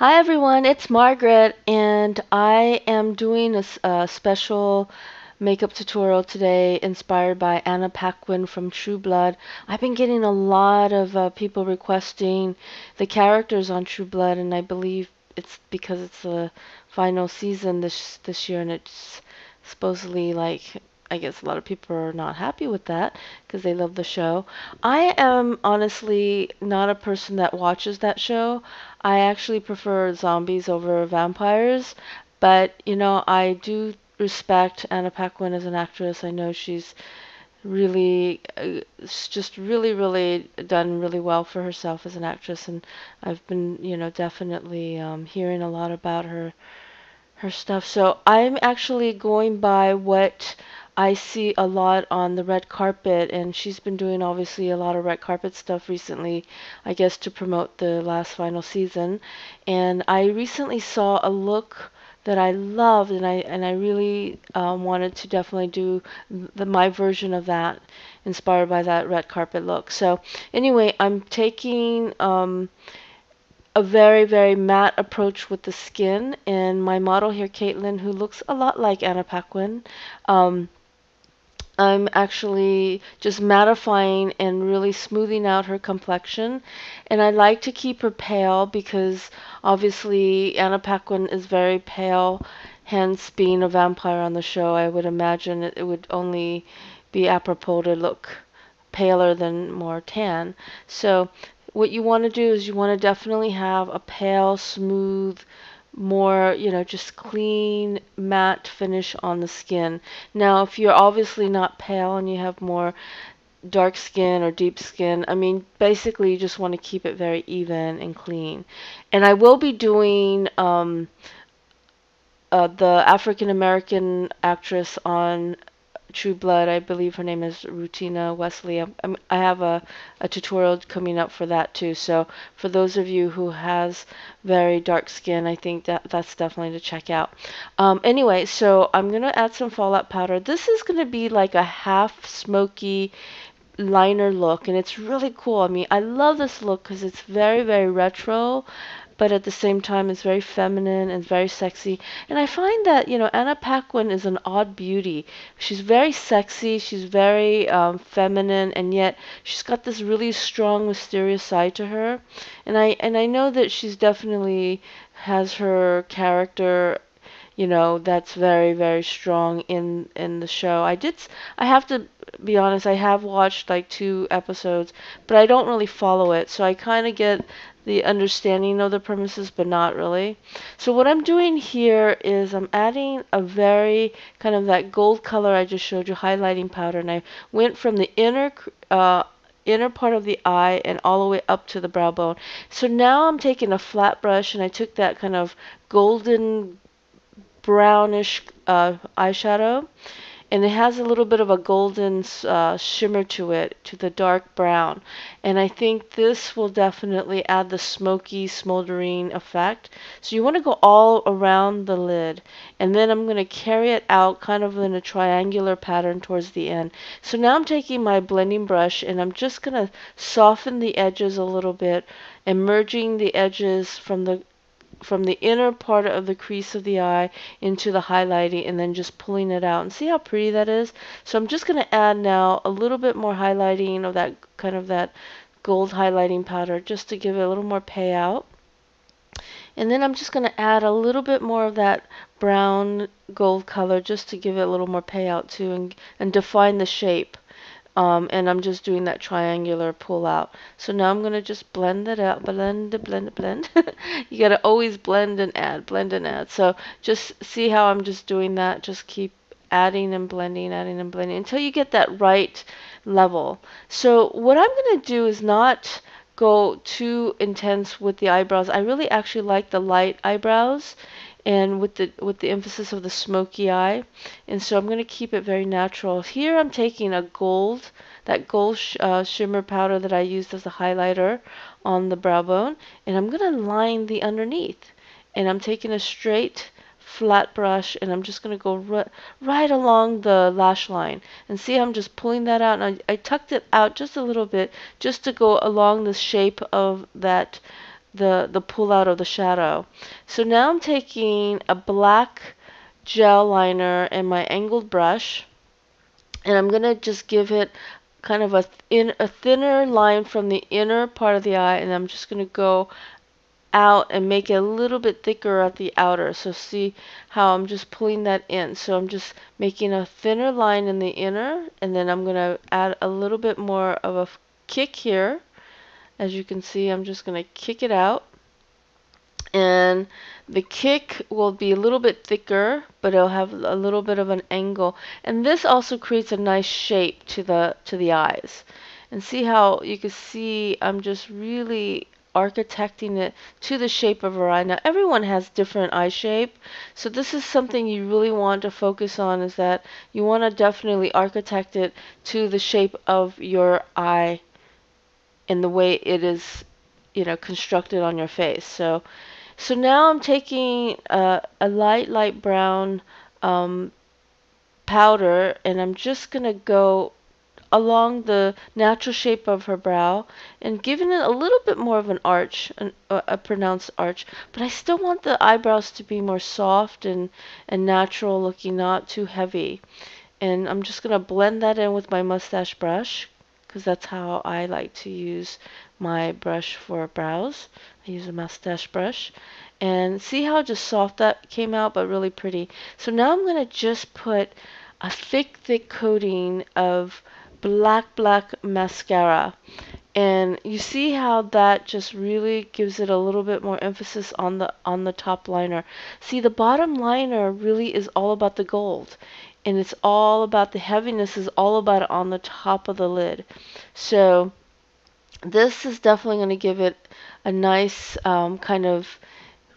Hi everyone, it's Margaret, and I am doing a special makeup tutorial today inspired by Anna Paquin from True Blood. I've been getting a lot of people requesting the characters on True Blood, and I believe it's because it's the final season this year, and it's supposedly like I guess a lot of people are not happy with that because they love the show. I am honestly not a person that watches that show. I actually prefer zombies over vampires, but I do respect Anna Paquin as an actress. I know she's just really done really well for herself as an actress, and I've been, definitely hearing a lot about her stuff. So I'm actually going by what I see a lot on the red carpet, and she's been doing obviously a lot of red carpet stuff recently, I guess to promote the last final season. And I recently saw a look that I loved, and I really wanted to definitely do my version of that, inspired by that red carpet look. So anyway, I'm taking a very matte approach with the skin, and my model here, Caitlin, who looks a lot like Anna Paquin, um, I'm actually just mattifying and really smoothing out her complexion. And I like to keep her pale because obviously Anna Paquin is very pale, hence being a vampire on the show. I would imagine it would only be apropos to look paler than more tan. So what you want to do is you want to definitely have a pale, smooth, more, just clean, matte finish on the skin. Now, if you're obviously not pale and you have more dark skin or deep skin, I mean, basically you just want to keep it very even and clean. And I will be doing the African American actress on True Blood. I believe her name is Rutina Wesley. I have a tutorial coming up for that too. So for those of you who has very dark skin, I think that's definitely to check out. Anyway, so I'm gonna add some fallout powder. This is gonna be like a half smoky liner look, and it's really cool. I mean, I love this look because it's very retro, but at the same time it's very feminine and very sexy. And I find that, Anna Paquin is an odd beauty. She's very sexy, she's very feminine, and yet she's got this really strong, mysterious side to her. And I know that she's definitely has her character, that's very strong in the show. I have to be honest, I have watched like 2 episodes, but I don't really follow it, so I kind of get the understanding of the premises, but not really. So what I'm doing here is I'm adding a very kind of that gold color I just showed you, highlighting powder, and I went from the inner part of the eye and all the way up to the brow bone. So now I'm taking a flat brush and I took that kind of golden brownish eyeshadow, and it has a little bit of a golden shimmer to it, to the dark brown. And I think this will definitely add the smoky, smoldering effect. So you want to go all around the lid, and then I'm going to carry it out kind of in a triangular pattern towards the end. So now I'm taking my blending brush and I'm just going to soften the edges a little bit, and merging the edges from the inner part of the crease of the eye into the highlighting, and then just pulling it out. And see how pretty that is? So I'm just going to add now a little bit more highlighting of that kind of that gold highlighting powder, just to give it a little more payout. And then I'm just going to add a little bit more of that brown gold color, just to give it a little more payout too, and define the shape. And I'm just doing that triangular pull out. So now I'm going to just blend it out, blend. You got to always blend and add. So just see how I'm just doing that. Just keep adding and blending until you get that right level. So what I'm going to do is not go too intense with the eyebrows. I really actually like the light eyebrows, and with the emphasis of the smoky eye, and so I'm going to keep it very natural. Here I'm taking that gold shimmer powder that I used as a highlighter on the brow bone, and I'm going to line the underneath, and I'm taking a straight flat brush, and I'm just going to go right along the lash line, and see how I'm just pulling that out, and I tucked it out just a little bit, just to go along the shape of that the pull out of the shadow. So now I'm taking a black gel liner and my angled brush, and I'm gonna just give it kind of a thinner line from the inner part of the eye, and I'm just gonna go out and make it a little bit thicker at the outer. So see how I'm just pulling that in. So I'm just making a thinner line in the inner, and then I'm gonna add a little bit more of a kick here. As you can see, I'm just gonna kick it out. And the kick will be a little bit thicker, but it'll have a little bit of an angle. And this also creates a nice shape to the eyes. And see how you can see I'm just really architecting it to the shape of her eye. Now everyone has different eye shape, so this is something you really want to focus on, is that you want to definitely architect it to the shape of your eye and the way it is, constructed on your face. So now I'm taking a light brown powder, and I'm just going to go along the natural shape of her brow and giving it a little bit more of an arch, a pronounced arch. But I still want the eyebrows to be more soft and natural looking, not too heavy. And I'm just going to blend that in with my mustache brush, because that's how I like to use my brush for brows. I use a mustache brush. And see how just soft that came out, but really pretty. So now I'm going to just put a thick coating of black mascara. And you see how that just really gives it a little bit more emphasis on the top liner. See, the bottom liner really is all about the gold. And it's all about the heaviness, is all about it on the top of the lid. So this is definitely going to give it a nice kind of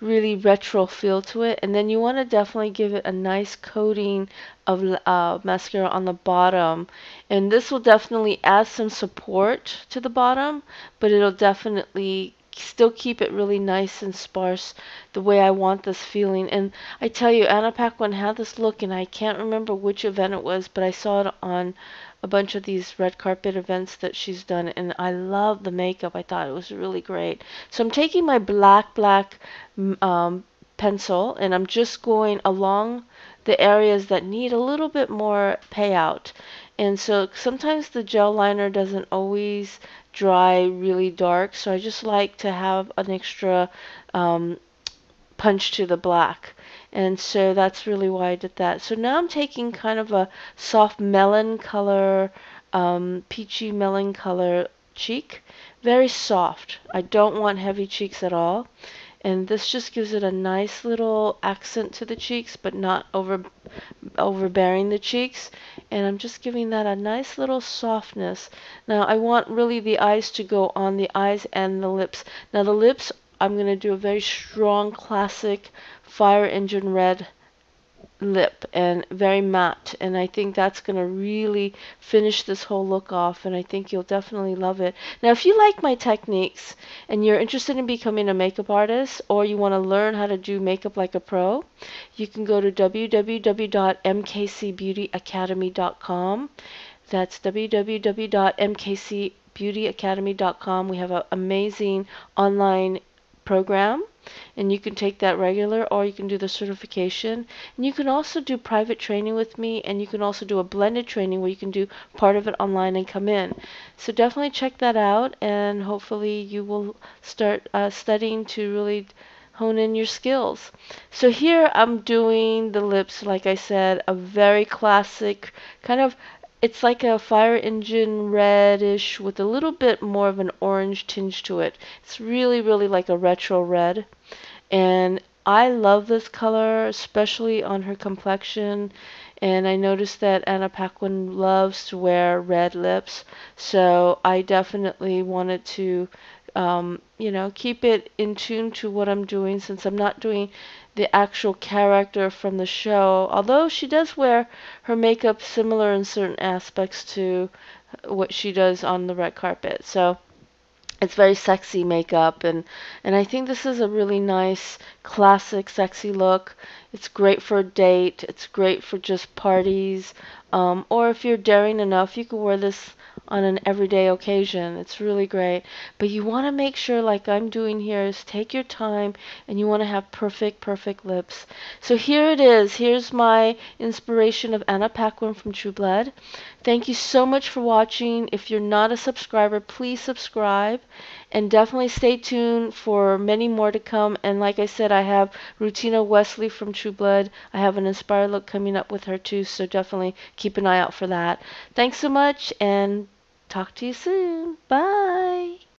really retro feel to it. And then you want to definitely give it a nice coating of mascara on the bottom. And this will definitely add some support to the bottom, but it'll definitely still keep it really nice and sparse the way I want this feeling. And I tell you, Anna Paquin had this look, and I can't remember which event it was, but I saw it on a bunch of these red carpet events that she's done, and I love the makeup. I thought it was really great. So I'm taking my black pencil, and I'm just going along the areas that need a little bit more payout. And so sometimes the gel liner doesn't always dry really dark, so I just like to have an extra punch to the black. And so that's really why I did that. So now I'm taking kind of a soft melon color, peachy melon color cheek. Very soft. I don't want heavy cheeks at all. And this just gives it a nice little accent to the cheeks, but not overbearing the cheeks. And I'm just giving that a nice little softness. Now I want really the eyes to go on the eyes and the lips. Now the lips, I'm going to do a very strong classic fire engine red lip, and very matte, and I think that's going to really finish this whole look off, and I think you'll definitely love it. Now if you like my techniques and you're interested in becoming a makeup artist, or you want to learn how to do makeup like a pro, you can go to www.mkcbeautyacademy.com. That's www.mkcbeautyacademy.com. We have an amazing online program, and you can take that regular, or you can do the certification. And you can also do private training with me, and you can also do a blended training where you can do part of it online and come in. So definitely check that out, and hopefully you will start studying to really hone in your skills. So here I'm doing the lips, like I said, a very classic kind of, it's like a fire engine reddish with a little bit more of an orange tinge to it. It's really like a retro red. And I love this color, especially on her complexion. And I noticed that Anna Paquin loves to wear red lips. So I definitely wanted to, keep it in tune to what I'm doing, since I'm not doing the actual character from the show. Although she does wear her makeup similar in certain aspects to what she does on the red carpet. So it's very sexy makeup, and I think this is a really nice classic sexy look. It's great for a date. It's great for just parties, or if you're daring enough, you could wear this on an everyday occasion. It's really great. But you want to make sure, like I'm doing here, is take your time and you want to have perfect, perfect lips. So here it is. Here's my inspiration of Anna Paquin from True Blood. Thank you so much for watching. If you're not a subscriber, please subscribe. And definitely stay tuned for many more to come. And like I said, I have Rutina Wesley from True Blood. I have an inspired look coming up with her too, so definitely keep an eye out for that. Thanks so much and talk to you soon. Bye.